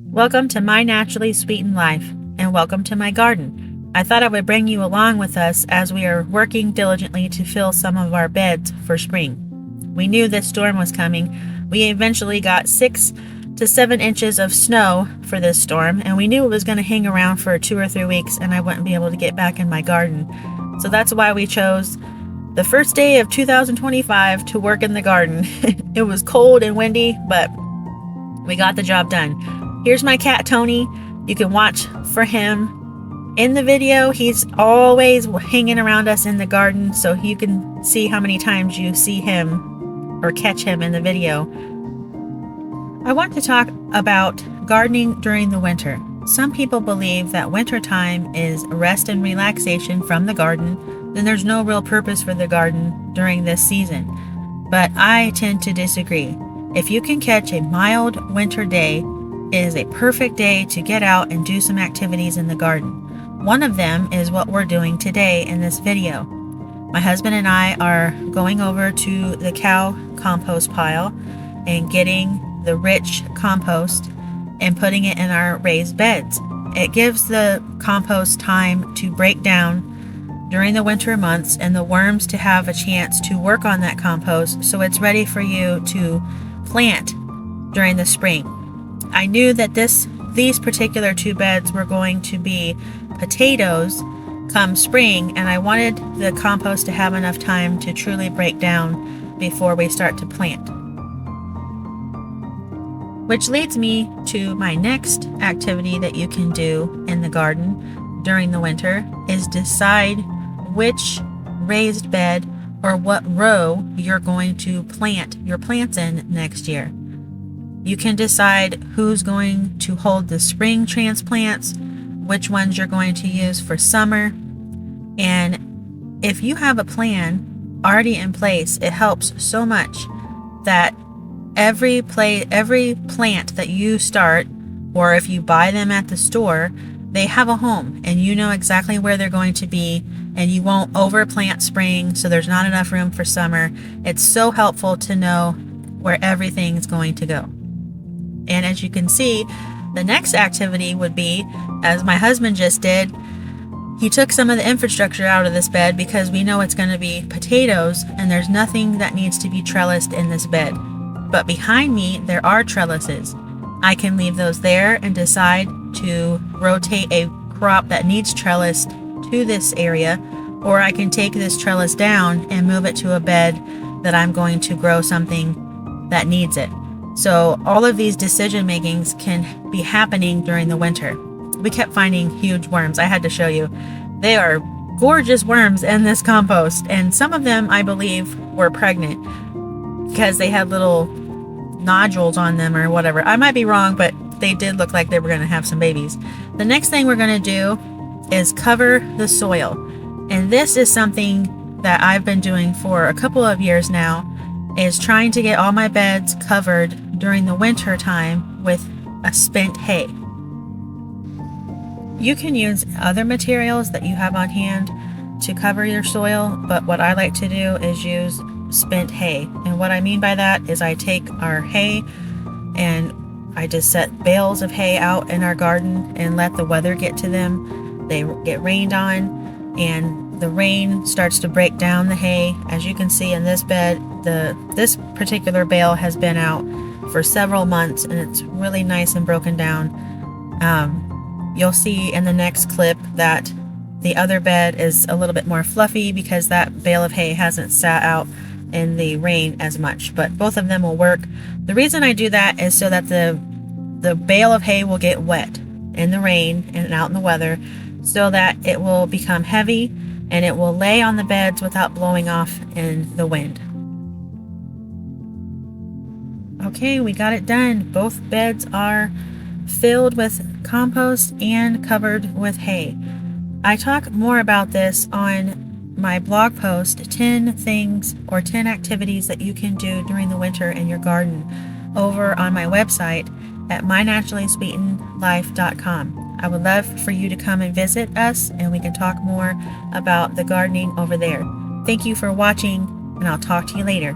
Welcome to My Naturally Sweetened Life, and welcome to my garden. I thought I would bring you along with us as we are working diligently to fill some of our beds for spring. We knew this storm was coming. We eventually got 6 to 7 inches of snow for this storm, and we knew it was going to hang around for 2 or 3 weeks and I wouldn't be able to get back in my garden. So that's why we chose the first day of 2025 to work in the garden. It was cold and windy, but we got the job done. Here's my cat, Tony. You can watch for him in the video. He's always hanging around us in the garden, so you can see how many times you see him or catch him in the video. I want to talk about gardening during the winter. Some people believe that winter time is rest and relaxation from the garden, then there's no real purpose for the garden during this season. But I tend to disagree. If you can catch a mild winter day, it is a perfect day to get out and do some activities in the garden. One of them is what we're doing today in this video. My husband and I are going over to the cow compost pile and getting the rich compost and putting it in our raised beds. It gives the compost time to break down during the winter months and the worms to have a chance to work on that compost so it's ready for you to plant during the spring. I knew that these particular 2 beds were going to be potatoes come spring, and I wanted the compost to have enough time to truly break down before we start to plant. Which leads me to my next activity that you can do in the garden during the winter is decide which raised bed or what row you're going to plant your plants in next year. You can decide who's going to hold the spring transplants, which ones you're going to use for summer. And if you have a plan already in place, it helps so much that every plant that you start, or if you buy them at the store, they have a home and you know exactly where they're going to be, and you won't overplant spring so there's not enough room for summer. It's so helpful to know where everything's going to go. And as you can see, the next activity would be, as my husband just did, he took some of the infrastructure out of this bed because we know it's going to be potatoes and there's nothing that needs to be trellised in this bed. But behind me, there are trellises. I can leave those there and decide to rotate a crop that needs trellised to this area, or I can take this trellis down and move it to a bed that I'm going to grow something that needs it. So all of these decision makings can be happening during the winter. We kept finding huge worms. I had to show you. They are gorgeous worms in this compost, and some of them I believe were pregnant because they had little nodules on them or whatever. I might be wrong, but they did look like they were going to have some babies. The next thing we're going to do is cover the soil. And this is something that I've been doing for a couple of years now, is trying to get all my beds covered during the winter time with a spent hay. You can use other materials that you have on hand to cover your soil, but what I like to do is use spent hay. And what I mean by that is I take our hay and I just set bales of hay out in our garden and let the weather get to them. They get rained on and the rain starts to break down the hay. As you can see in this bed, this particular bale has been out for several months and it's really nice and broken down. You'll see in the next clip that the other bed is a little bit more fluffy because that bale of hay hasn't sat out in the rain as much, but both of them will work. The reason I do that is so that the bale of hay will get wet in the rain and out in the weather, so that it will become heavy and it will lay on the beds without blowing off in the wind. Okay, we got it done. Both beds are filled with compost and covered with hay. I talk more about this on my blog post, 10 things or 10 activities that you can do during the winter in your garden, over on my website at mynaturallysweetenedlife.com. I would love for you to come and visit us and we can talk more about the gardening over there. Thank you for watching, and I'll talk to you later.